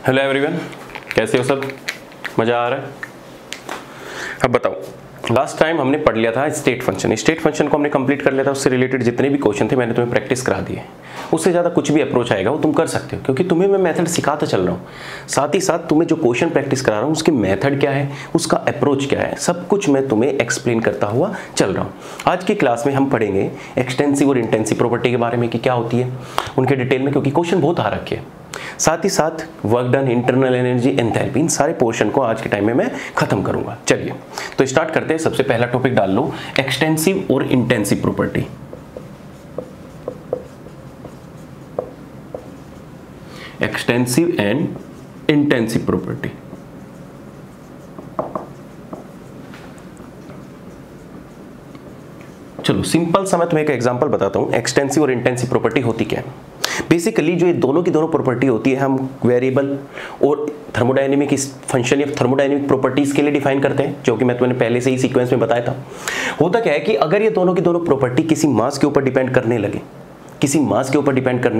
Hello everyone, कैसे हो सब? मज़ा आ रहा है? अब बताओ, लास्ट टाइम हमने पढ़ लिया था स्टेट फंक्शन। स्टेट फंक्शन को हमने कंप्लीट कर लिया था। उससे रिलेटेड जितने भी क्वेश्चन थे मैंने तुम्हें प्रैक्टिस करा दिए। उससे ज़्यादा कुछ भी अप्रोच आएगा वो तुम कर सकते हो, क्योंकि तुम्हें मैं मेथड सिखाता चल रहा हूँ। साथ ही साथ तुम्हें जो क्वेश्चन प्रैक्टिस करा रहा हूँ उसके मेथड क्या है, उसका अप्रोच क्या है, सब कुछ मैं तुम्हें एक्सप्लेन करता हुआ चल रहा हूँ। आज की क्लास में हम पढ़ेंगे एक्सटेंसिव और इंटेंसिव प्रॉपर्टी के बारे में कि क्या होती है उनके डिटेल में, क्योंकि क्वेश्चन बहुत आ रखे हैं। साथ ही साथ work done, internal energy, enthalpy, इन सारे पोर्शन को आज के टाइम में मैं खत्म करूंगा। चलिए तो स्टार्ट करते हैं। सबसे पहला टॉपिक डाल लो, एक्सटेंसिव और intensive property. Extensive and intensive property. चलो सिंपल सा मैं तुम्हें एक एग्जांपल बताता हूं। एक्सटेंसिव और इंटेंसिव प्रॉपर्टी होती क्या है? बेसिकली जो ये दोनों की दोनों प्रॉपर्टी होती है हम वेरिएबल और थर्मोडायनेमिक फंक्शन या थर्मोडायनेमिक प्रॉपर्टीज के लिए डिफाइन करते हैं, जो कि मैं तुम्हें पहले से ही सीक्वेंस में बताया था। होता क्या है कि अगर ये दोनों की दोनों प्रॉपर्टी किसी मास के ऊपर डिपेंड करने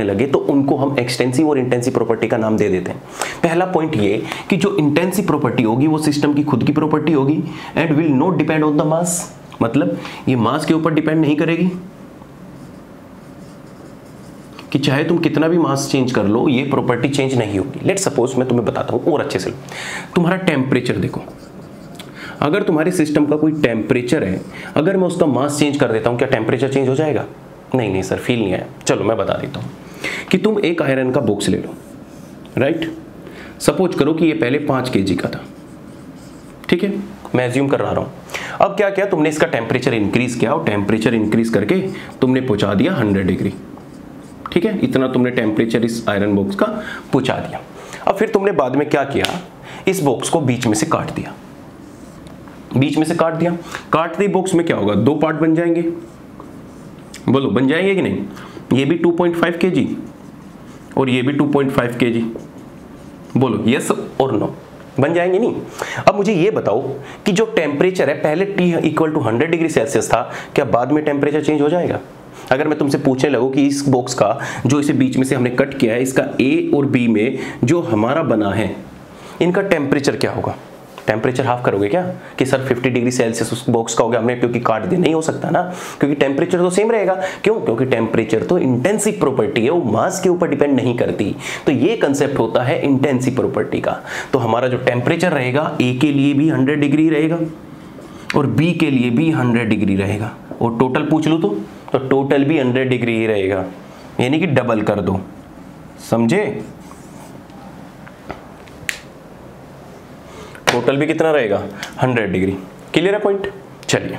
लगे, तो उनको हम एक्सटेंसिव और इंटेंसिव प्रॉपर्टी का नाम दे देते हैं। पहला पॉइंट ये कि जो इंटेंसिव प्रॉपर्टी होगी वो सिस्टम की खुद की प्रॉपर्टी होगी and will not depend on the mass, मतलब ये मास के ऊपर डिपेंड नहीं करेगी कि चाहे तुम कितना भी मास चेंज कर लो ये प्रॉपर्टी चेंज नहीं होगी। लेट्स सपोज मैं तुम्हें बताता हूं और अच्छे से, तुम्हारा टेम्परेचर देखो। अगर तुम्हारे सिस्टम का कोई टेम्परेचर है, अगर मैं उसका मास चेंज कर देता हूं, क्या टेम्परेचर चेंज हो जाएगा? नहीं सर, फील नहीं आया। चलो मैं बता देता हूं कि तुम एक आयरन का बॉक्स ले लो, राइट। सपोज करो कि ये पहले 5 kg का था, ठीक है, मैं एज्यूम कर रहा हूं। अब क्या किया तुमने, इसका टेम्परेचर इंक्रीज किया और टेम्परेचर इंक्रीज करके तुमने पहुंचा दिया 100 डिग्री, ठीक है। इतना तुमने टेम्परेचर इस आयरन बॉक्स का पहुंचा दिया। अब फिर तुमने बाद में क्या किया, इस बॉक्स को बीच में से काट दिया। काटते बॉक्स में क्या होगा, 2 पार्ट बन जाएंगे। बोलो बन जाएंगे कि नहीं? ये भी 2.5 kg और ये भी 2.5 kg। बोलो यस और नो, बन जाएंगे नहीं? अब मुझे ये बताओ कि जो टेम्परेचर है पहले T = 100 डिग्री सेल्सियस था, क्या बाद में टेम्परेचर चेंज हो जाएगा? अगर मैं तुमसे पूछने लगूं कि इस बॉक्स का जो इसे बीच में से हमने कट किया है, इसका A और B में जो हमारा बना है, इनका टेम्परेचर क्या होगा? टेम्परेचर हाफ करोगे क्या कि सर 50 डिग्री सेल्सियस उस बॉक्स का हो गया, हमने क्योंकि काट दिया? नहीं हो सकता ना, क्योंकि टेम्परेचर तो सेम रहेगा। क्यों? क्योंकि टेम्परेचर तो इंटेंसिव प्रॉपर्टी है, वो मास के ऊपर डिपेंड नहीं करती। तो ये कंसेप्ट होता है इंटेंसिव प्रॉपर्टी का। तो हमारा जो टेम्परेचर रहेगा A के लिए भी 100 डिग्री रहेगा और B के लिए भी 100 डिग्री रहेगा, और टोटल पूछ लो तो टोटल भी 100 डिग्री ही रहेगा, यानी कि डबल कर दो, समझे? टोटल भी कितना रहेगा? 100 डिग्री। क्लियर है पॉइंट? चलिए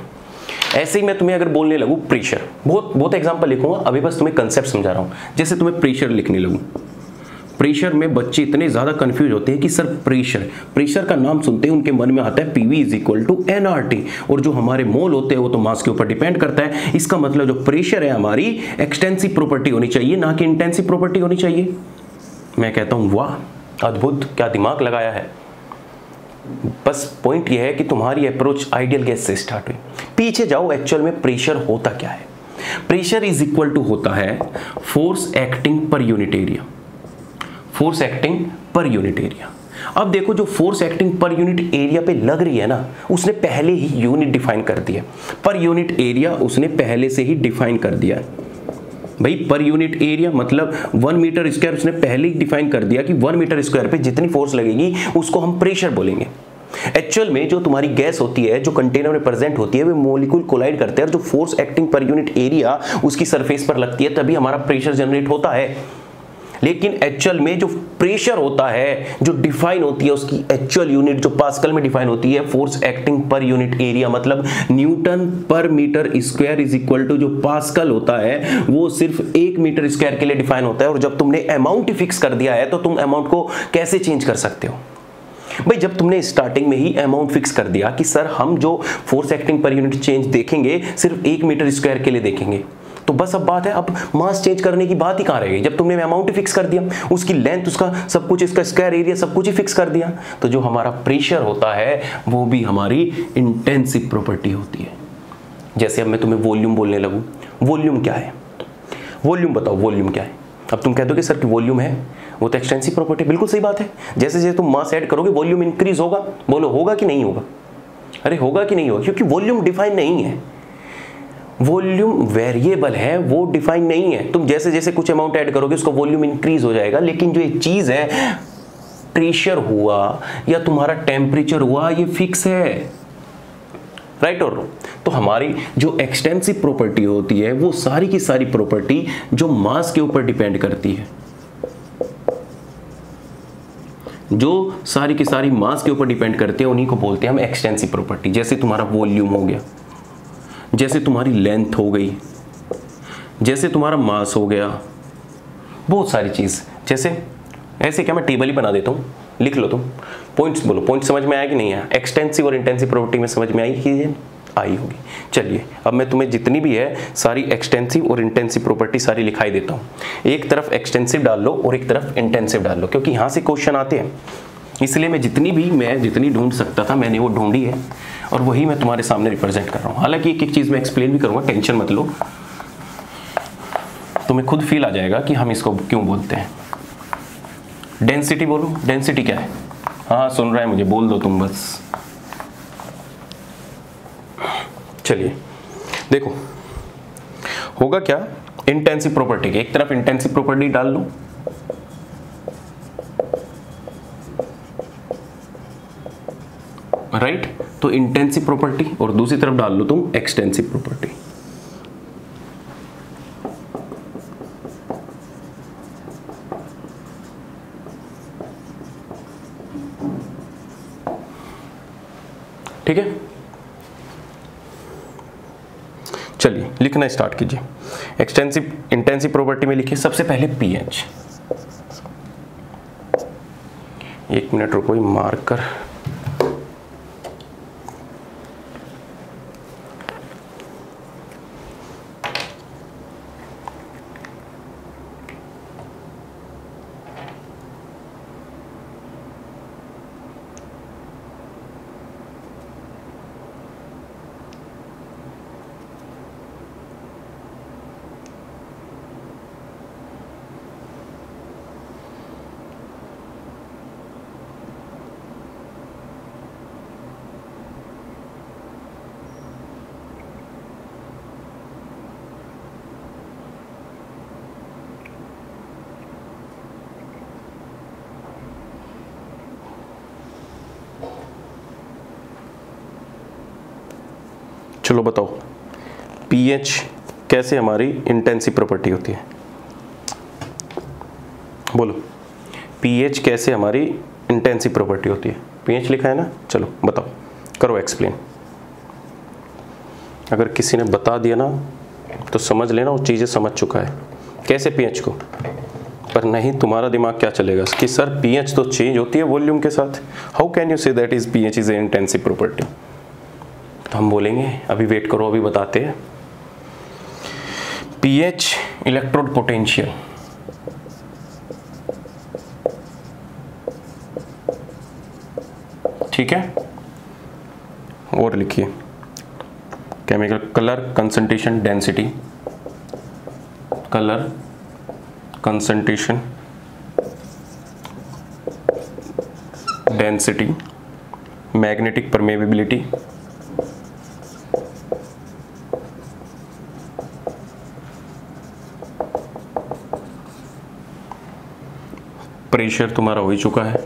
ऐसे ही मैं तुम्हें अगर बोलने लगूं प्रेशर, बहुत एग्जांपल लिखूंगा, अभी बस तुम्हें कंसेप्ट समझा रहा हूं। जैसे तुम्हें प्रेशर लिखने लगूं, प्रेशर में बच्चे इतने ज्यादा कंफ्यूज होते हैं कि सर प्रेशर का नाम सुनते हैं उनके मन में आता है PV = nRT, और जो हमारे मोल होते हैं वो तो मास के ऊपर डिपेंड करता है। इसका मतलब जो प्रेशर है हमारी एक्सटेंसिव प्रॉपर्टी होनी चाहिए, ना कि इंटेंसिव प्रॉपर्टी होनी चाहिए। मैं कहता हूं वाह अद्भुत, क्या दिमाग लगाया है। बस पॉइंट ये है कि तुम्हारी अप्रोच आइडियल गैस से स्टार्ट हुई। पीछे जाओ, एक्चुअल में प्रेशर होता क्या है? प्रेशर = होता है force acting per unit area. Force acting per unit area. अब देखो जो force acting per unit area पे लग रही है ना, उसने पहले ही यूनिट डिफाइन कर दिया। पर यूनिट एरिया उसने पहले से ही डिफाइन कर दिया है भाई। पर यूनिट एरिया मतलब 1 मीटर स्क्वायर उसने पहले ही डिफाइन कर दिया कि 1 मीटर स्क्वायर पे जितनी फोर्स लगेगी उसको हम प्रेशर बोलेंगे। एक्चुअल में जो तुम्हारी गैस होती है, जो कंटेनर में प्रेजेंट होती है, वे मॉलिक्यूल कोलाइड करते हैं और जो force acting per unit area उसकी सरफेस पर लगती है, तभी हमारा प्रेशर जनरेट होता है। लेकिन एक्चुअल में जो प्रेशर होता है, जो डिफाइन होती है उसकी एक्चुअल यूनिट, जो पास्कल में डिफाइन होती है, force acting per unit area मतलब न्यूटन पर मीटर स्क्वायर = जो पास्कल होता है वो सिर्फ 1 मीटर स्क्वायर के लिए डिफाइन होता है। और जब तुमने अमाउंट फिक्स कर दिया है तो तुम अमाउंट को कैसे चेंज कर सकते हो भाई? जब तुमने स्टार्टिंग में ही अमाउंट फिक्स कर दिया कि सर हम जो force acting per unit change देखेंगे सिर्फ 1 मीटर स्क्वायर के लिए देखेंगे, तो बस अब बात है, अब मास चेंज करने की बात ही कहां रह गई? जब तुमने अमाउंट फिक्स कर दिया, उसकी लेंथ, उसका सब कुछ, इसका स्क्वायर एरिया सब कुछ ही फिक्स कर दिया, तो जो हमारा प्रेशर होता है वो भी हमारी इंटेंसिव प्रॉपर्टी होती है। जैसे अब मैं तुम्हें वॉल्यूम बोलने लगूं, वॉल्यूम क्या है? वॉल्यूम बताओ, वॉल्यूम क्या है? अब तुम कहते हो कि सर की वॉल्यूम है, वो तो एक्सटेंसिव प्रॉपर्टी, बिल्कुल सही बात है। जैसे जैसे तुम मास ऐड करोगे वॉल्यूम इंक्रीज होगा, बोलो होगा कि नहीं होगा? अरे होगा कि नहीं होगा, क्योंकि वॉल्यूम डिफाइन नहीं है, वॉल्यूम वेरिएबल है, वो डिफाइन नहीं है। तुम जैसे जैसे कुछ अमाउंट ऐड करोगे उसका वॉल्यूम इंक्रीज हो जाएगा, लेकिन जो एक चीज है प्रेशर हुआ या तुम्हारा टेम्परेचर हुआ ये फिक्स है, राइट और तो हमारी जो एक्सटेंसिव प्रॉपर्टी होती है वो सारी की सारी प्रॉपर्टी जो मास के ऊपर डिपेंड करती है, जो सारी की सारी मास के ऊपर डिपेंड करती है, उन्हीं को बोलते हैं हम एक्सटेंसिव प्रॉपर्टी। जैसे तुम्हारा वॉल्यूम हो गया, जैसे तुम्हारी लेंथ हो गई, जैसे तुम्हारा मास हो गया, बहुत सारी चीज। जैसे ऐसे क्या मैं टेबल ही बना देता हूँ, लिख लो तुम पॉइंट्स, बोलो पॉइंट समझ में आया कि नहीं आया? एक्सटेंसिव और इंटेंसिव प्रॉपर्टी में समझ में आई कि आई होगी। चलिए अब मैं तुम्हें जितनी भी है सारी एक्सटेंसिव और इंटेंसिव प्रॉपर्टी सारी लिखाई देता हूँ। एक तरफ एक्सटेंसिव डाल लो और एक तरफ इंटेंसिव डाल लो, क्योंकि यहाँ से क्वेश्चन आते हैं, इसलिए मैं जितनी ढूंढ सकता था मैंने वो ढूंढी है और वही मैं तुम्हारे सामने रिप्रेजेंट कर रहा हूँ। हालांकि एक एक चीज़ मैं एक्सप्लेन भी करूँगा, टेंशन मत लो, तुम्हें खुद फील आ जाएगा कि हम इसको क्यों बोलते हैं। डेंसिटी बोलो, डेंसिटी क्या है? हाँ सुन रहा है मुझे, बोल दो तुम बस। चलिए देखो होगा क्या, इंटेंसिव प्रॉपर्टी के एक तरफ इंटेंसिव प्रॉपर्टी डाल लो, राइट, तो इंटेंसिव प्रॉपर्टी, और दूसरी तरफ डाल लो तुम एक्सटेंसिव प्रॉपर्टी। ठीक है, चलिए लिखना स्टार्ट कीजिए। एक्सटेंसिव इंटेंसिव प्रॉपर्टी में लिखिए सबसे पहले पीएच। एक मिनट रुको, मार्कर चलो बताओ पीएच कैसे हमारी इंटेंसिव प्रॉपर्टी होती है? बोलो पीएच कैसे हमारी इंटेंसिव प्रॉपर्टी होती है? पीएच लिखा है ना, चलो बताओ, करो एक्सप्लेन। अगर किसी ने बता दिया ना तो समझ लेना वो चीज़ें समझ चुका है कैसे पीएच को, पर नहीं तुम्हारा दिमाग क्या चलेगा कि सर पीएच तो चेंज होती है वॉल्यूम के साथ, how can you say that is pH is a intensive property? तो हम बोलेंगे अभी वेट करो, अभी बताते हैं। पीएच इलेक्ट्रोड पोटेंशियल, ठीक है, और लिखिए chemical colour concentration density, colour concentration density, magnetic permeability, pressure तुम्हारा हो ही चुका है,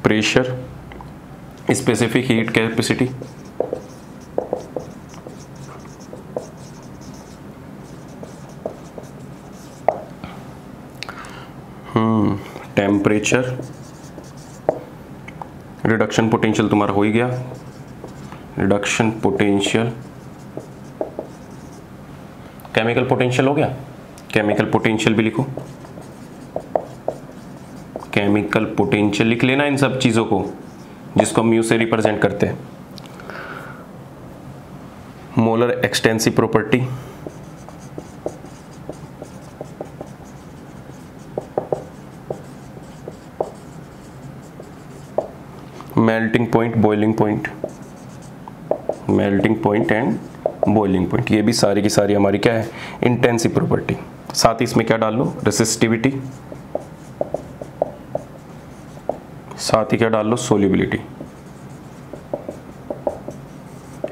pressure, specific heat capacity, temperature, reduction potential तुम्हारा हो ही गया, रिडक्शन पोटेंशियल, केमिकल पोटेंशियल हो गया, केमिकल पोटेंशियल भी लिखो, केमिकल पोटेंशियल लिख लेना इन सब चीजों को जिसको हम म्यू से रिप्रेजेंट करते हैं। Molar extensive property, melting point, boiling point, melting point and boiling point. ये भी सारी की सारी हमारी क्या है, इंटेंसिव प्रॉपर्टी। साथ ही इसमें क्या डाल लो, रेसिस्टिविटी, साथ ही क्या डाल लो, सोल्यूबिलिटी।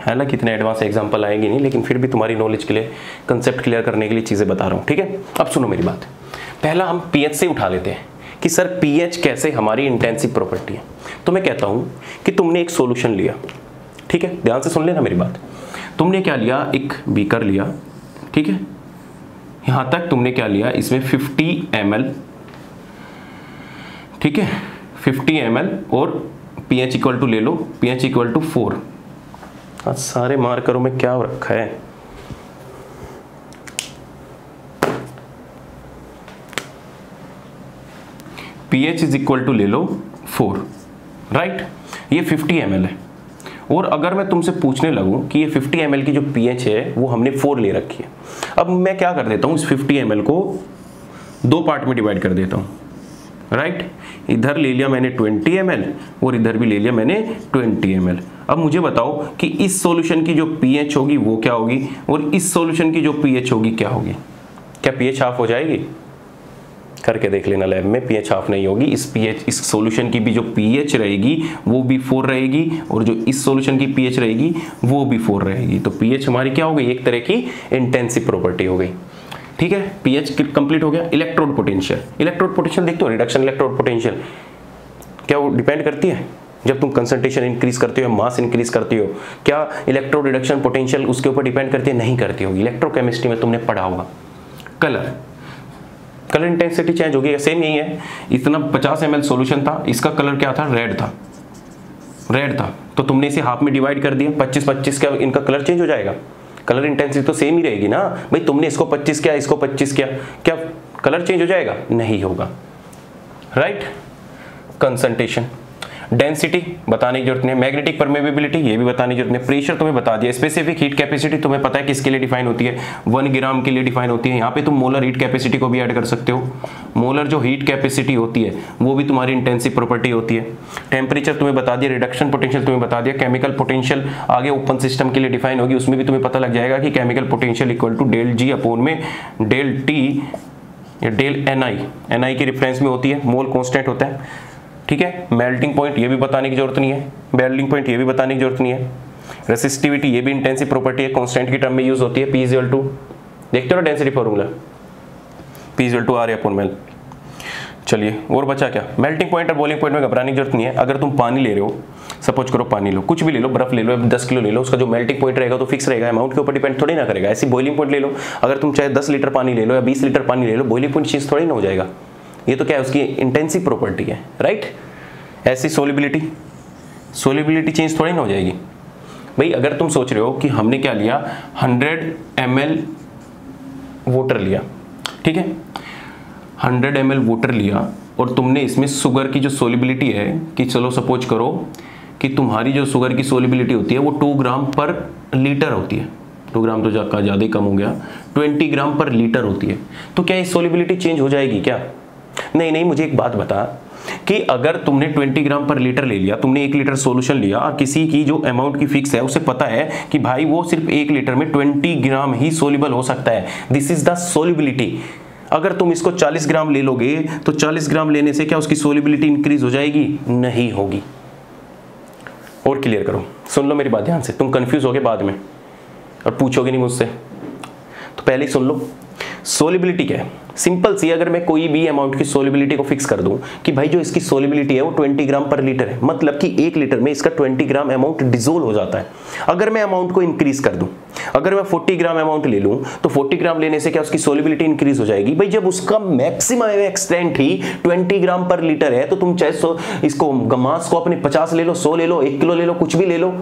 हालांकि इतने एडवांस एग्जांपल आएंगे नहीं, लेकिन फिर भी तुम्हारी नॉलेज के लिए, कंसेप्ट क्लियर करने के लिए चीजें बता रहा हूं, ठीक है। अब सुनो मेरी बात, पहला हम पीएच से उठा लेते हैं कि सर पीएच कैसे हमारी इंटेंसिव प्रॉपर्टी है। तो मैं कहता हूं कि तुमने एक सॉल्यूशन लिया, ठीक है, ध्यान से सुन लेना मेरी बात। तुमने क्या लिया, एक बीकर लिया, ठीक है, यहां तक तुमने क्या लिया, इसमें 50 ml, ठीक है, 50 ml और pH इक्वल टू ले लो, pH इक्वल टू 4। आज सारे मार्करों में क्या रखा है, pH इज इक्वल टू ले लो 4, राइट। ये 50 ml है, और अगर मैं तुमसे पूछने लगूं कि ये 50 ml की जो pH है वो हमने 4 ले रखी है, अब मैं क्या कर देता हूं, इस 50 ml को 2 पार्ट में डिवाइड कर देता हूं, राइट। इधर ले लिया मैंने 20 ml और इधर भी ले लिया मैंने 20 ml। अब मुझे बताओ कि इस सॉल्यूशन की जो pH होगी वो क्या होगी, और इस सॉल्यूशन की जो pH होगी क्या होगी। क्या pH हाफ हो जाएगी, करके देख लेना लैब में, pH हाफ नहीं होगी। इस सॉल्यूशन की भी जो pH रहेगी वो भी 4 रहेगी, और जो इस सॉल्यूशन की pH रहेगी वो भी 4 रहेगी। तो pH हमारी क्या हो गई, एक तरह की इंटेंसिव प्रॉपर्टी हो गई, ठीक है। pH कंप्लीट हो गया। इलेक्ट्रोड पोटेंशियल देखते हो, रिडक्शन इलेक्ट्रोड पोटेंशियल क्या वो डिपेंड करती है, जब तुम कंसंट्रेशन इंक्रीज करते हो, मास इंक्रीज करते हो, क्या इलेक्ट्रोड रिडक्शन पोटेंशियल उसके ऊपर डिपेंड करती है, नहीं करती होगी। इलेक्ट्रोकेमिस्ट्री में तुमने पढ़ा होगा। कलर इंटेंसिटी चेंज होगी, सेम यही है। इतना 50 ml सॉल्यूशन था, इसका कलर क्या था, रेड था, तो तुमने इसे हाफ में डिवाइड कर दिया, 25 का इनका कलर चेंज हो जाएगा। कलर इंटेंसिटी तो सेम ही रहेगी ना भाई, तुमने इसको 25 किया, इसको 25 किया, क्या कलर चेंज हो जाएगा, नहीं होगा, राइट। कंसंट्रेशन, डेंसिटी बताने की जरूरत नहीं, मैग्नेटिक परमेबिलिटी ये भी बताने की जरूरत नहीं, प्रेशर तुम्हें बता दिया, स्पेसिफिक हीट कैपेसिटी तुम्हें पता है किसके लिए डिफाइन होती है, 1 ग्राम के लिए डिफाइन होती है। यहाँ पे तुम मोलर हीट कैपेसिटी को भी ऐड कर सकते हो। मोलर जो हीट कैपेसिटी होती है वो भी तुम्हारी इंटेंसिव प्रॉपर्टी होती है। टेम्परेचर तुम्हें बता दिया, रिडक्शन पोटेंशियल तुम्हें बता दिया, केमिकल पोटेंशियल आगे ओपन सिस्टम के लिए डिफाइन होगी, उसमें भी तुम्हें पता लग जाएगा कि chemical potential equal to del G upon में डेल टी या डेल एनआई की रेफरेंस में होती है, मोल कांस्टेंट होता है, ठीक है। मेल्टिंग पॉइंट ये भी बताने की जरूरत नहीं है, मेल्टिंग पॉइंट ये भी बताने की जरूरत नहीं है। रेसिस्टिविटी ये भी इंटेंसिव प्रॉपर्टी है, कांस्टेंट की टर्म में यूज होती है, P इक्वल टू, देखते हो ना density formula, P equal to R upon मेल। चलिए और बचा क्या, मेल्टिंग पॉइंट और बॉइलिंग पॉइंट में घबराने की जरूरत नहीं है। अगर तुम पानी ले रहे हो, सपोज करो पानी लो, कुछ भी ले लो, बर्फ ले लो, 10 किलो ले लो, उसका जो मेल्टिंग पॉइंट रहेगा तो फिक्स रहेगा, अमाउंट के ऊपर डिपेंड थोड़ी ना करेगा। ऐसी बॉइलिंग पॉइंट ले लो, अगर तुम चाहे 10 लीटर पानी ले लो या 20 लीटर पानी ले लो, बॉइलिंग पॉइंट चीज थोड़ी ना हो जाएगा, ये तो क्या है उसकी इंटेंसिव प्रॉपर्टी है, राइट। ऐसी सोलिबिलिटी चेंज थोड़ी ना हो जाएगी भाई। अगर तुम सोच रहे हो कि हमने क्या लिया, 100 ml वाटर लिया, ठीक है, 100 ml वाटर लिया, और तुमने इसमें शुगर की जो सोलिबिलिटी है कि चलो सपोज करो कि तुम्हारी जो शुगर की सोलिबिलिटी होती है वो 2 ग्राम पर लीटर होती है, 2 ग्राम तो ज़्यादा ही कम हो गया, 20 ग्राम पर लीटर होती है, तो क्या ये सोलिबिलिटी चेंज हो जाएगी क्या? नहीं, मुझे एक बात बता कि अगर तुमने 20 ग्राम पर लीटर ले लिया, तुमने 1 लीटर सॉल्यूशन लिया, और किसी की जो अमाउंट की फिक्स है उसे पता है कि भाई वो सिर्फ 1 लीटर में 20 ग्राम ही सोल्यूबल हो सकता है, दिस इज द सोल्यूबिलिटी। अगर तुम इसको 40 ग्राम ले लोगे तो 40 ग्राम लेने से क्या उसकी सोल्यूबिलिटी इंक्रीज हो जाएगी? नहीं होगी। और क्लियर करो, सुन लो मेरी बात ध्यान से, तुम कंफ्यूज होगे बाद में और पूछोगे नहीं मुझसे, तो पहले ही सुन लो। सोल्यूबिलिटी क्या है? सिंपल सी, अगर मैं कोई भी अमाउंट की सोल्यूबिलिटी को फिक्स कर दूं कि भाई जो इसकी सोल्यूबिलिटी है वो 20 ग्राम पर लीटर है, मतलब कि 1 लीटर में इसका 20 ग्राम अमाउंट डिसोल्व हो जाता है। अगर मैं अमाउंट को इंक्रीज कर दूं, अगर मैं 40 ग्राम अमाउंट ले लूं तो 40 ग्राम लेने से क्या उसकी सोल्यूबिलिटी इंक्रीज हो जाएगी? भाई जब उसका मैक्सिमम एक्सटेंट ही 20 ग्राम पर लीटर है तो तुम चाहे इसको मास को अपने 50 ले लो, 100 ले लो, 1 किलो ले लो, कुछ भी ले लो,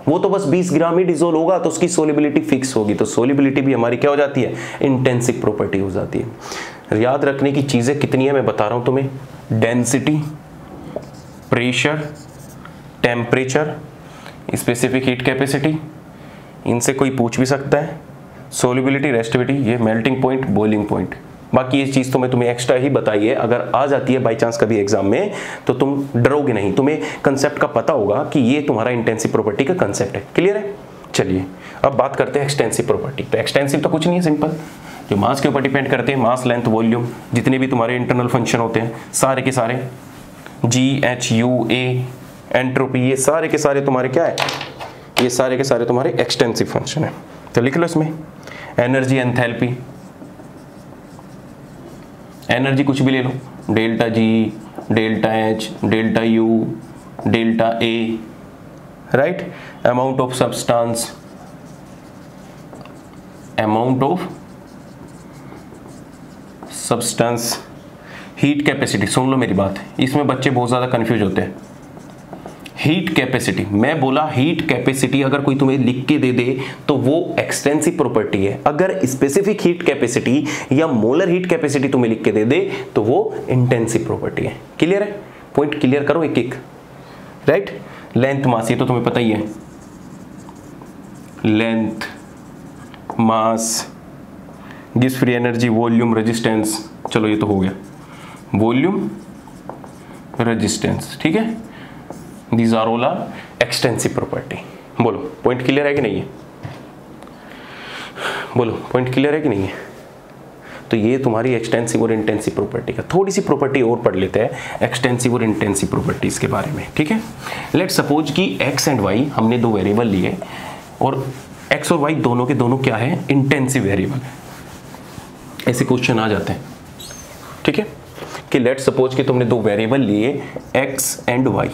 वो तो बस 20 ग्राम ही डिसोल्व होगा, तो उसकी सोल्यूबिलिटी फिक्स होगी। तो सोल्यूबिलिटी भी हमारी क्या हो जाती है? इंटेंसिव प्रॉपर्टी हो जाती है। याद रखने की चीजें कितनी है मैं बता रहा हूं तुम्हें, density, pressure, temperature, specific heat capacity, इनसे कोई पूछ भी सकता है, सोल्यूबिलिटी, रेस्टिविटी, ये मेल्टिंग पॉइंट, बॉइलिंग पॉइंट। बाकी ये चीज तो मैं तुम्हें एक्स्ट्रा ही बताई है, अगर आ जाती है बाई चांस कभी एग्जाम में तो तुम डरोगे नहीं, तुम्हें कंसेप्ट का पता होगा कि ये तुम्हारा इंटेंसिव प्रॉपर्टी का कंसेप्ट है। क्लियर है? चलिए अब बात करते हैं एक्सटेंसिव प्रॉपर्टी। तो एक्सटेंसिव तो कुछ नहीं है, सिंपल, जो मास के ऊपर डिपेंड करते हैं, मास, लेंथ, वॉल्यूम, जितने भी तुम्हारे इंटरनल फंक्शन होते हैं सारे के सारे, GHUA, एंट्रोपी, ये सारे के सारे तुम्हारे क्या है, ये सारे के सारे तुम्हारे एक्सटेंसिव फंक्शन है। तो लिख लो इसमें एनर्जी, एंथैल्पी, एनर्जी कुछ भी ले लो, delta G, delta H, delta U, delta A, right, amount of substance, amount of substance, heat capacity. सुन लो मेरी बात, इसमें बच्चे बहुत ज़्यादा कंफ्यूज होते हैं। हीट कैपेसिटी, मैं बोला हीट कैपेसिटी अगर कोई तुम्हें लिख के दे दे तो वो एक्सटेंसिव प्रॉपर्टी है, अगर स्पेसिफिक हीट कैपेसिटी या मोलर हीट कैपेसिटी तुम्हें लिख के दे दे तो वो इंटेंसिव प्रॉपर्टी है। क्लियर है? पॉइंट क्लियर करो एक एक, राइट। लेंथ, मास, ये तो तुम्हें पता ही है, लेंथ, मास, गिव्स फ्री एनर्जी, वॉल्यूम, रेजिस्टेंस, चलो ये तो हो गया, वॉल्यूम, रेजिस्टेंस, ठीक है। These are all are extensive property। बोलो पॉइंट क्लियर है कि नहीं है? बोलो पॉइंट क्लियर है कि नहीं है? तो ये तुम्हारी एक्सटेंसिव और इंटेंसिव प्रॉपर्टी का, थोड़ी सी प्रॉपर्टी और पढ़ लेते हैं एक्सटेंसिव और इंटेंसिव प्रॉपर्टीज के बारे में, ठीक है। लेट सपोज कि x एंड y हमने दो वेरिएबल लिए और x और y दोनों के दोनों क्या है, इंटेंसिव वेरिएबल है। ऐसे क्वेश्चन आ जाते हैं, ठीक है, कि लेट सपोज कि तुमने दो वेरिएबल लिए x एंड y,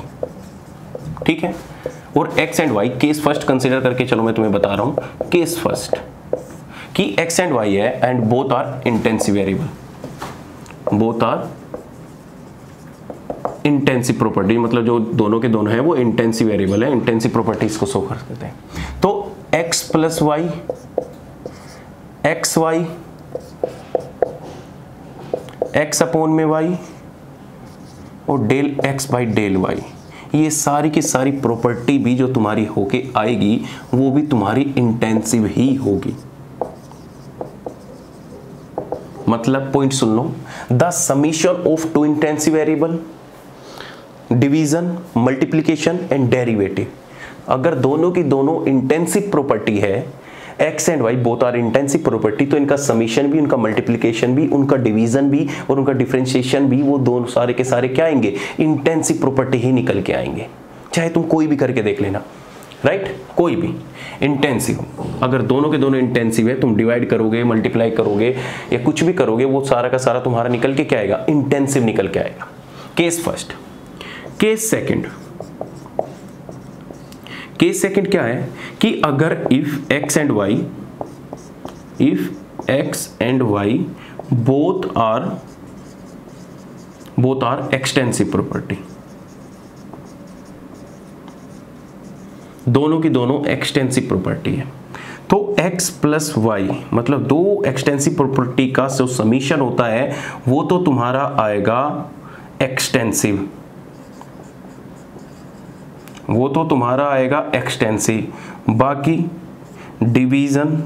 ठीक है, और x and y case first consider करके चलो मैं तुम्हें बता रहा हूं केस फर्स्ट कि x एंड y है and both are intensive variable, both are intensive property, मतलब जो दोनों के दोनों है वो इंटेंसिव वेरिएबल है, इंटेंसिव प्रॉपर्टीज को शो कर देते हैं। तो x plus y, x y, x upon में y और del x by del y, ये सारी की सारी प्रॉपर्टी भी जो तुम्हारी होके आएगी वो भी तुम्हारी इंटेंसिव ही होगी। मतलब पॉइंट सुन लो, the summation of two intensive variable, division, multiplication and derivative, अगर दोनों की दोनों इंटेंसिव प्रॉपर्टी है, x and y both are intensive property, तो इनका समीशन भी, उनका मल्टीप्लिकेशन भी, उनका डिवीजन भी और उनका डिफरेंशिएशन भी, वो दोनों सारे के सारे क्या आएंगे, इंटेंसिव प्रॉपर्टी ही निकल के आएंगे। चाहे तुम कोई भी करके देख लेना, राइट, कोई भी इंटेंसिव, अगर दोनों के दोनों इंटेंसिव है, तुम डिवाइड करोगे, मल्टीप्लाई करोगे या कुछ भी करोगे, वो सारा का सारा तुम्हारा निकल के क्या आएगा, इंटेंसिव निकल के आएगा। Case first. Case second, case second क्या है कि अगर if x and y, if x and y both are extensive property, दोनों की दोनों एक्सटेंसिव प्रॉपर्टी है, तो x प्लस वाई मतलब दो एक्सटेंसिव प्रॉपर्टी का जो समीशन होता है वो तो तुम्हारा आएगा एक्सटेंसिव, वो तो तुम्हारा आएगा एक्सटेंसिव, बाकी डिवीजन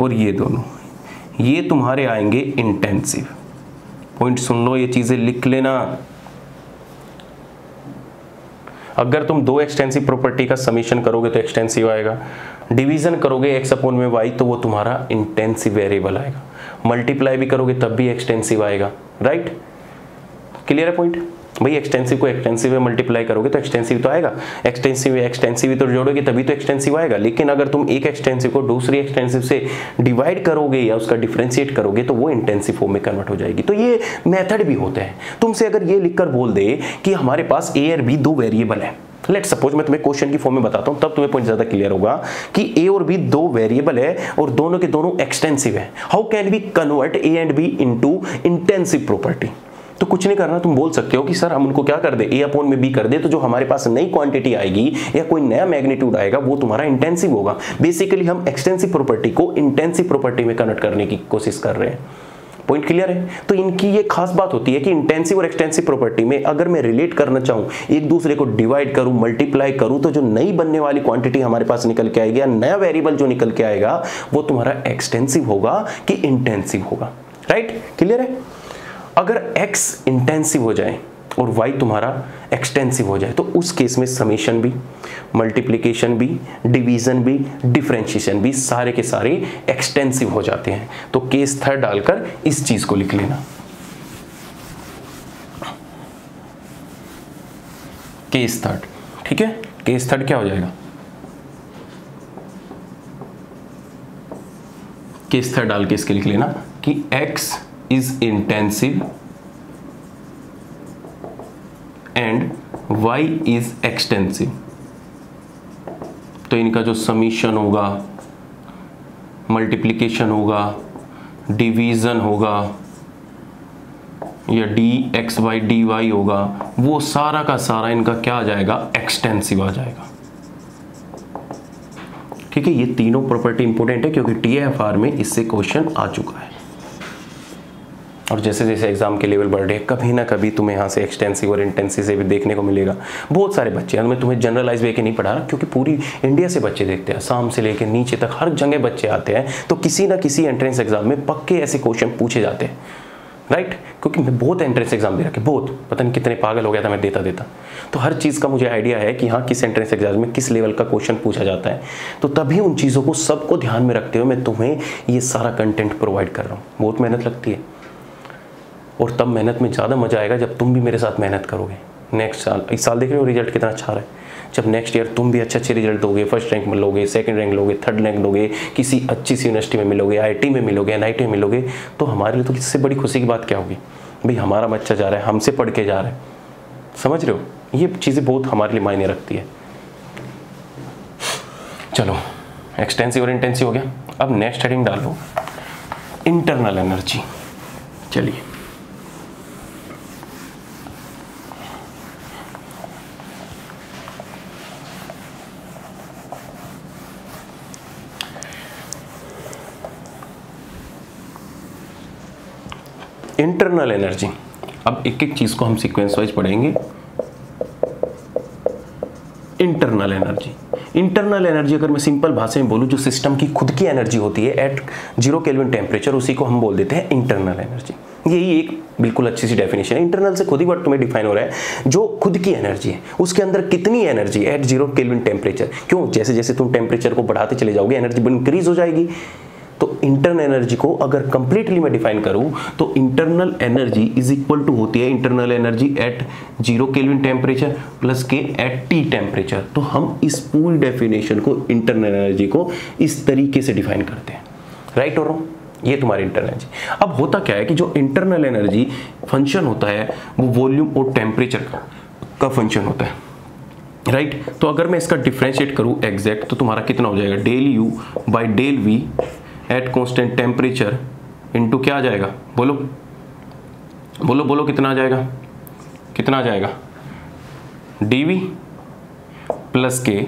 और ये दोनों ये तुम्हारे आएंगे इंटेंसिव। पॉइंट सुन लो, ये चीजें लिख लेना। अगर तुम दो एक्सटेंसिव प्रॉपर्टी का समीशन करोगे तो एक्सटेंसिव आएगा, डिवीजन करोगे x अपॉन में y तो वो तुम्हारा इंटेंसिव वेरिएबल आएगा, मल्टीप्लाई भी करोगे तब भी एक्सटेंसिव आएगा, राइट। क्लियर है पॉइंट भाई? एक्सटेंसिव को एक्सटेंसिव में मल्टीप्लाई करोगे तो एक्सटेंसिव तो आएगा, एक्सटेंसिव तो जोड़ोगे तभी तो एक्सटेंसिव आएगा। लेकिन अगर तुम एक एक्सटेंसिव को दूसरी एक्सटेंसिव से डिवाइड करोगे या उसका डिफरेंशिएट करोगे तो वो इंटेंसिव फॉर्म में कन्वर्ट हो जाएगी। तो ये मेथड भी होते हैं। तुमसे अगर ये लिखकर बोल दे कि हमारे पास ए और बी दो वेरिएबल है, लेट सपोज मैं तुम्हें क्वेश्चन की फॉर्म में बताता हूं, तब तुम्हें पॉइंट ज्यादा क्लियर होगा कि ए और बी दो वेरिएबल है और दोनों के दोनों एक्सटेंसिव है। How can we convert A and B into intensive property? तो कुछ नहीं करना, तुम बोल सकते हो कि सर हम उनको क्या कर दे, ए अपॉन में बी कर दे, तो जो हमारे पास नई क्वांटिटी आएगी या कोई नया मैग्नीट्यूड आएगा वो तुम्हारा इंटेंसिव होगा। बेसिकली हम एक्सटेंसिव प्रॉपर्टी को इंटेंसिव प्रॉपर्टी में कन्वर्ट करने की कोशिश कर रहे हैं। पॉइंट क्लियर है? तो इनकी ये खास बात होती है कि इंटेंसिव और एक्सटेंसिव प्रॉपर्टी में अगर मैं रिलेट करना चाहूं, एक दूसरे को डिवाइड करूं, मल्टीप्लाई करूं, तो जो नई बनने वाली क्वांटिटी हमारे पास निकल के आएगी या नया वेरिएबल जो निकल के आएगा वो तुम्हारा एक्सटेंसिव होगा कि इंटेंसिव होगा, राइट। क्लियर है? अगर x इंटेंसिव हो जाए, और y तुम्हारा एक्सटेंसिव हो जाए, तो उस केस में समेशन भी, मल्टीप्लिकेशन भी, डिवीजन भी, डिफरेंशिएशन भी सारे के सारे एक्सटेंसिव हो जाते हैं। तो केस थर्ड डालकर इस चीज को लिख लेना, केस थर्ड। ठीक है, केस थर्ड क्या हो जाएगा, केस थर्ड डाल के इसके लिख लेना कि x is intensive and y is extensive. तो इनका जो समीशन होगा, मल्टीप्लिकेशन होगा, डिवीजन होगा या dxy dy होगा, वो सारा का सारा इनका क्या आ जाएगा, एक्सटेंसिव आ जाएगा। ठीक है, ये तीनों प्रॉपर्टी इंपॉर्टेंट है क्योंकि TFR में इससे क्वेश्चन आ चुका है। और जैसे जैसे एग्जाम के लेवल बढ़ रहे हैं, कभी ना कभी तुम्हें यहाँ से एक्सटेंसिव और इंटेंसिव से भी देखने को मिलेगा। बहुत सारे बच्चे, मैं तुम्हें जनरलाइज वे के नहीं पढ़ा रहा क्योंकि पूरी इंडिया से बच्चे देखते हैं, शाम से लेकर नीचे तक हर जगह बच्चे आते हैं, तो किसी ना किसी एंट्रेंस एग्जाम में पक्के ऐसे क्वेश्चन पूछे जाते हैं, राइट। क्योंकि मैं बहुत एंट्रेंस एग्जाम दे रखे, बहुत, पता नहीं कितने पागल हो गया था मैं देता तो हर चीज़ का मुझे आइडिया है कि हाँ किस एंट्रेंस एग्जाम में किस लेवल का क्वेश्चन पूछा जाता है। तो तभी उन चीज़ों को सबको ध्यान में रखते हुए मैं तुम्हें ये सारा कंटेंट प्रोवाइड कर रहा हूँ। बहुत मेहनत लगती है और तब मेहनत में ज़्यादा मजा आएगा जब तुम भी मेरे साथ मेहनत करोगे। नेक्स्ट साल, इस साल देख रहे हो रिजल्ट कितना अच्छा रहा है, जब नेक्स्ट ईयर तुम भी अच्छे रिजल्ट दोगे, फर्स्ट रैंक में लोगे, सेकंड रैंक लोगे, थर्ड रैंक लोगे, किसी अच्छी सी यूनिवर्सिटी में मिलोगे, IIT में मिलोगे, NIT में मिलोगे, तो हमारे लिए तो इससे बड़ी खुशी की बात क्या होगी भाई, हमारा बच्चा जा रहा है, हमसे पढ़ के जा रहा है। समझ रहे हो, ये चीज़ें बहुत हमारे लिए मायने रखती है। चलो, एक्सटेंसिव और इंटेंसिव हो गया। अब नेक्स्ट हेडिंग डालो, इंटरनल एनर्जी। चलिए, इंटरनल एनर्जी, अब एक एक चीज को हम सीक्वेंस वाइज पढ़ेंगे। इंटरनल एनर्जी, इंटरनल एनर्जी अगर मैं सिंपल भाषा में बोलूं, जो सिस्टम की खुद की एनर्जी होती है एट 0 केल्विन टेम्परेचर, उसी को हम बोल देते हैं इंटरनल एनर्जी। यही एक बिल्कुल अच्छी सी डेफिनेशन है। इंटरनल से खुद ही वर्ड तुम्हें डिफाइन हो रहा है, जो खुद की एनर्जी है उसके अंदर कितनी एनर्जी एट 0 केल्विन टेम्परेचर। क्यों, जैसे जैसे तुम टेम्परेचर को बढ़ाते चले जाओगे एनर्जी इंक्रीज हो जाएगी। तो इंटरनल एनर्जी को अगर कंप्लीटली मैं डिफाइन करूं तो internal energy is equal to होती है internal energy at 0 kelvin temperature plus के एट T टेम्परेचर। तो हम इस पूरी डेफिनेशन को, इंटरनल एनर्जी को इस तरीके से डिफाइन करते हैं, राइट और रॉन्ग। ये तुम्हारी इंटरनल एनर्जी। अब होता क्या है कि जो इंटरनल एनर्जी फंक्शन होता है वो वॉल्यूम और टेम्परेचर का फंक्शन होता है, राइट। तो अगर मैं इसका डिफरेंशिएट करूं एग्जैक्ट, तो तुम्हारा कितना हो जाएगा, del U by del V at constant temperature into क्या आ जाएगा, बोलो बोलो बोलो, कितना आ जाएगा, कितना आ जाएगा, dV प्लस के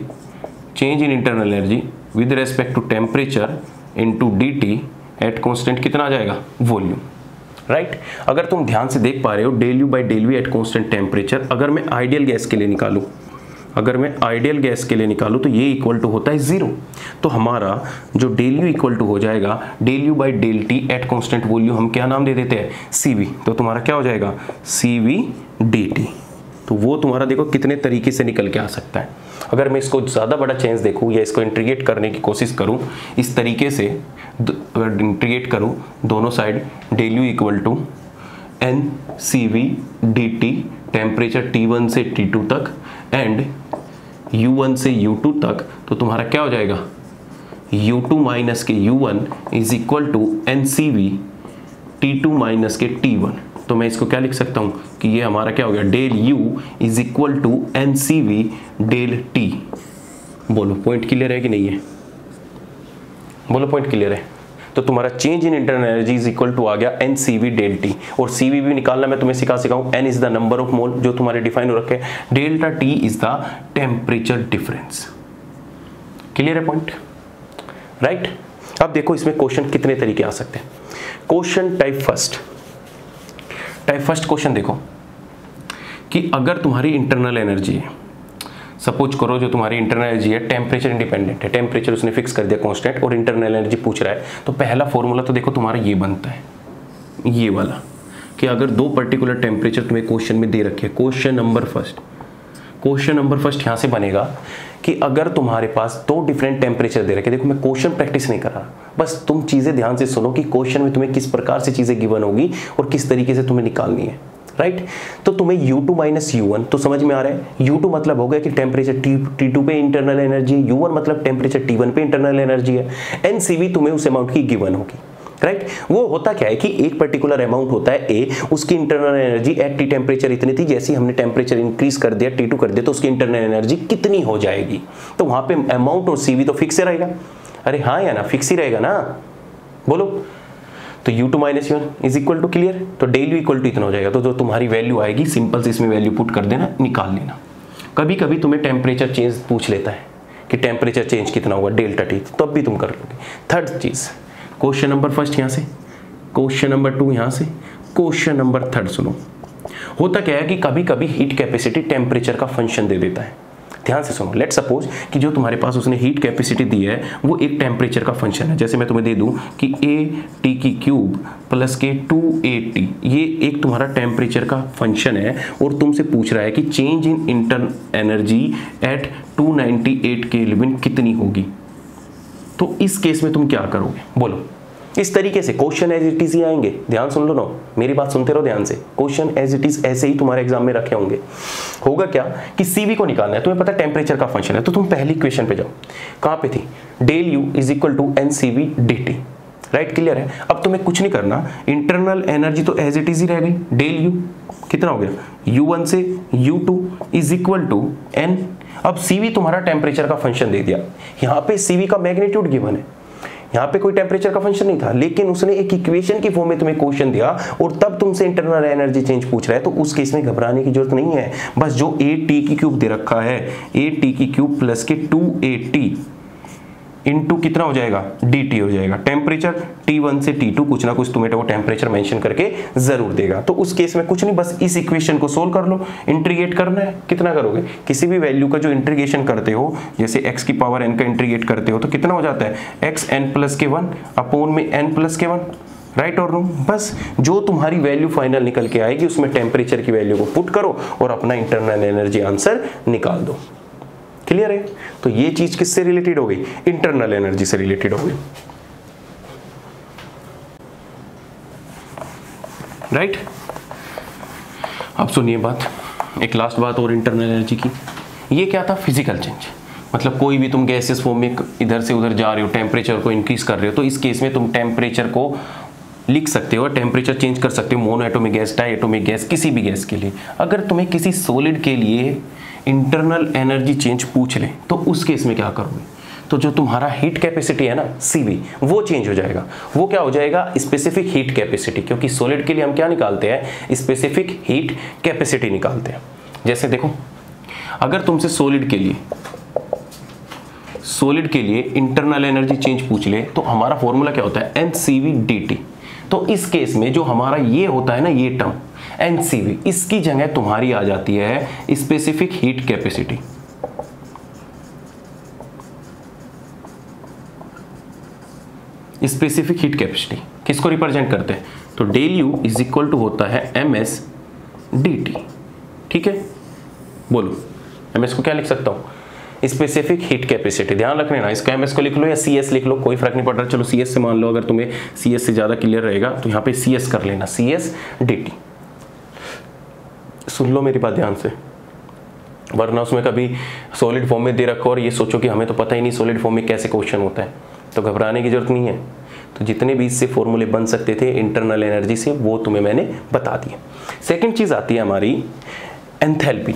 change in internal energy with respect to temperature into dt at constant कितना आ जाएगा, वॉल्यूम, राइट। अगर तुम ध्यान से देख पा रहे हो, del U by del V at constant temperature, अगर मैं आइडियल गैस के लिए निकालूं, अगर मैं आइडियल गैस के लिए निकालूं तो ये इक्वल टू होता है 0। तो हमारा जो डेल U इक्वल टू हो जाएगा del U by del T at constant volume, हम क्या नाम दे देते हैं, CV। तो तुम्हारा क्या हो जाएगा, CV dt। तो वो तुम्हारा देखो कितने तरीके से निकल के आ सकता है। अगर मैं इसको ज़्यादा बड़ा चेंज देखूँ या इसको इंटीग्रेट करने की कोशिश करूँ इस तरीके से, अगर इंटीग्रेट करूँ दोनों side, del U equal to NCV dt temperature T1 से T2 तक एंड U1 से U2 तक, तो तुम्हारा क्या हो जाएगा, U2 माइनस के U1 is equal to NCV T2 minus के T1। तो मैं इसको क्या लिख सकता हूँ कि ये हमारा क्या हो गया, del U is equal to NCV del T। बोलो पॉइंट क्लियर है कि नहीं है, बोलो पॉइंट क्लियर है। तो तुम्हारा change in internal energy is equal to आ गया NCV डेल T, और CV भी निकालना मैं तुम्हें सिखाऊं। N is the number of mole जो तुम्हारे डिफाइन हो रखे हैं, delta T is the temperature difference. Clear है पॉइंट, राइट। अब देखो इसमें क्वेश्चन कितने तरीके आ सकते हैं। क्वेश्चन टाइप फर्स्ट क्वेश्चन देखो कि अगर तुम्हारी इंटरनल एनर्जी है, सपोज करो जो तुम्हारी इंटरनल एनर्जी है टेम्परेचर इंडिपेंडेंट है, टेम्परेचर उसने फिक्स कर दिया कांस्टेंट और इंटरनल एनर्जी पूछ रहा है, तो पहला फॉर्मूला तो देखो तुम्हारा ये बनता है, ये वाला कि अगर दो पर्टिकुलर टेम्परेचर तुम्हें क्वेश्चन में दे रखे, क्वेश्चन नंबर फर्स्ट यहां से बनेगा कि अगर तुम्हारे पास दो डिफरेंट टेम्परेचर दे रखे, देखो मैं क्वेश्चन प्रैक्टिस नहीं कर रहा, बस तुम चीजें ध्यान से सुनो कि क्वेश्चन में तुम्हें किस प्रकार से चीजें गिवन होगी और किस तरीके से तुम्हें निकालनी है, राइट। तो तुम्हें U2 माइनस U1 तो समझ में आ रहा है। U2 मतलब हो गया कि टेम्परेचर T2 पे इंटरनल एनर्जी, U1 मतलब टेम्परेचर T1 पे इंटरनल एनर्जी है, NCV तुम्हें उस अमाउंट की गिवन होगी, राइट। वो होता क्या है कि एक पर्टिकुलर अमाउंट होता है A, उसकी internal energy at T temperature इतनी थी, जैसे हमने टेम्परेचर इंक्रीज कर दिया T2 कर दिया तो उसकी इंटरनल एनर्जी कितनी हो जाएगी। तो वहां पे अमाउंट और CV तो फिक्स रहेगा, अरे हाँ या ना, फिक्स ही रहेगा ना, बोलो। तो U2 minus U1 is equal to, clear. तो डेल U इक्वल टू इतना हो जाएगा। तो जो तुम्हारी वैल्यू आएगी सिंपल से इसमें वैल्यू पुट कर देना, निकाल लेना। कभी कभी तुम्हें टेम्परेचर चेंज पूछ लेता है कि टेम्परेचर चेंज कितना होगा डेल्टा T, तब भी तुम कर लोगे। थर्ड चीज, क्वेश्चन नंबर फर्स्ट यहाँ से, क्वेश्चन नंबर 2 यहाँ से, क्वेश्चन नंबर 3 सुनो। होता क्या है कि कभी कभी हीट कैपेसिटी टेम्परेचर का फंक्शन दे देता है। ध्यान से सुनो, लेट सपोज कि जो तुम्हारे पास उसने हीट कैपेसिटी दी है वो एक टेम्परेचर का फंक्शन है। जैसे मैं तुम्हें दे दूं कि AT³ प्लस के 2AT, ये एक तुम्हारा टेम्परेचर का फंक्शन है और तुमसे पूछ रहा है कि change in internal energy eight 298 kelvin कितनी होगी। तो इस केस में तुम क्या करोगे, बोलो। इस तरीके से क्वेश्चन एज इट इज ही आएंगे, ध्यान सुन लो ना, मेरी बात सुनते रहो ध्यान से। क्वेश्चन एज इट इज ऐसे ही तुम्हारे एग्जाम में रखे होंगे। होगा क्या कि CV को निकालना है, तुम्हें पता है टेम्परेचर का फंक्शन है, तो तुम पहली क्वेश्चन पे जाओ। कहां पे थी, del U is equal to NCV dt, right, clear है। अब तुम्हें कुछ नहीं करना, इंटरनल एनर्जी तो एज इट इज ही रह गई, डेल U कितना हो गया, U1 से U2 is equal to N। अब CV तुम्हारा टेम्परेचर का फंक्शन दे दिया, यहाँ पे CV का मैग्नीट्यूड गिवन है, यहाँ पे कोई टेम्परेचर का फंक्शन नहीं था, लेकिन उसने एक इक्वेशन की फॉर्म में तुम्हें क्वेश्चन दिया और तब तुमसे इंटरनल एनर्जी चेंज पूछ रहा है। तो उस केस में घबराने की जरूरत नहीं है, बस जो AT³ दे रखा है, AT³ प्लस के 2AT इंटू कितना हो जाएगा, DT हो जाएगा। टेम्परेचर T1 से T2 कुछ ना कुछ तुम्हें वो टेम्परेचर मेंशन करके जरूर देगा। तो उस केस में कुछ नहीं, बस इस इक्वेशन को सोल्व कर लो, इंटीग्रेट करना है। कितना करोगे, किसी भी वैल्यू का जो इंटीग्रेशन करते हो, जैसे x की पावर n का इंटीग्रेट करते हो तो कितना हो जाता है, xn प्लस के 1 अपॉन में n प्लस के 1, राइट और रॉन्ग। बस जो तुम्हारी वैल्यू फाइनल निकल के आएगी उसमें टेम्परेचर की वैल्यू को पुट करो और अपना इंटरनल एनर्जी आंसर निकाल दो, क्लियर है। तो ये चीज किससे रिलेटेड हो गई, इंटरनल एनर्जी से रिलेटेड हो गई, राइट। अब सुनिए बात, एक लास्ट बात और इंटरनल एनर्जी की। ये क्या था, फिजिकल चेंज, मतलब कोई भी तुम गैसेस फॉर्म में इधर से उधर जा रहे हो, टेम्परेचर को इंक्रीज कर रहे हो, तो इस केस में तुम टेम्परेचर को लिख सकते हो, टेम्परेचर चेंज कर सकते हो, monoatomic gas, diatomic gas, किसी भी गैस के लिए। अगर तुम्हें किसी सॉलिड के लिए इंटरनल एनर्जी चेंज पूछ ले तो उस केस में क्या करोगे, तो जो तुम्हारा हीट कैपेसिटी है ना CV, वो चेंज हो जाएगा। वो क्या हो जाएगा, स्पेसिफिक हीट कैपेसिटी, क्योंकि सॉलिड के लिए हम क्या निकालते हैं, स्पेसिफिक हीट कैपेसिटी निकालते हैं। जैसे देखो, अगर तुमसे सॉलिड के लिए इंटरनल एनर्जी चेंज पूछ ले तो हमारा फॉर्मूला क्या होता है, NCV dt। तो इस केस में जो हमारा ये होता है ना, ये टर्म NCV, इसकी जगह तुम्हारी आ जाती है specific heat capacity. Specific heat capacity किसको रिप्रेजेंट करते हैं, तो del U is equal to होता है MS dt, ठीक है। बोलो MS को क्या लिख सकता हूं, स्पेसिफिक हीट कैपेसिटी। ध्यान रखना ना, इसका MS को लिख लो या CS लिख लो, कोई फर्क नहीं पड़ रहा। चलो CS से मान लो, अगर तुम्हें CS से ज्यादा क्लियर रहेगा तो यहाँ पे CS कर लेना, CS dt। सुन लो मेरी बात ध्यान से, वरना उसमें कभी सॉलिड फॉर्म में दे रखो और ये सोचो कि हमें तो पता ही नहीं सॉलिड फॉर्म में कैसे क्वेश्चन होता है, तो घबराने की जरूरत नहीं है। तो जितने भी इससे फॉर्मूले बन सकते थे इंटरनल एनर्जी से, वो तुम्हें मैंने बता दिए। सेकंड चीज आती है हमारी एंथैल्पी।